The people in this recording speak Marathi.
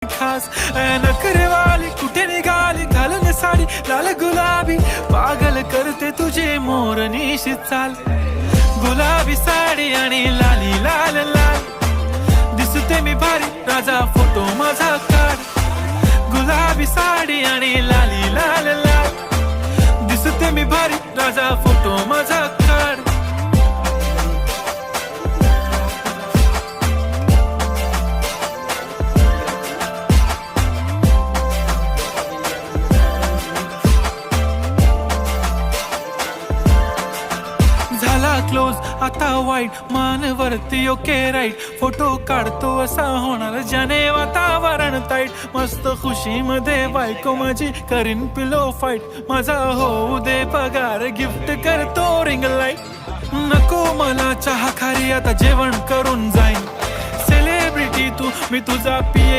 खास नखरेवाली कुठे निघाली घालून साडी लाल गुलाबी पागल करते तुझे मोरनीशी चाल गुलाबी साडी आणि लाली लाल लाल दिसते मी भारी राजा फोटो माझा काढ गुलाबी साडी आणि लाली लाल लाल दिसते मी भारी राजा फोटो माझा काढ झाला क्लोज आता वाईट मानवरती ओके राईट फोटो काढतो असा होणार ज्याने वातावरण ताईट मस्त खुशी मध्ये बायको माझी करीन पिलो फाईट माझा होऊ दे पगार गिफ्ट करतो रिंग लाईट नको मला चहा खारी आता जेवण करून जाईन सेलिब्रिटी तू मी तुझा पिये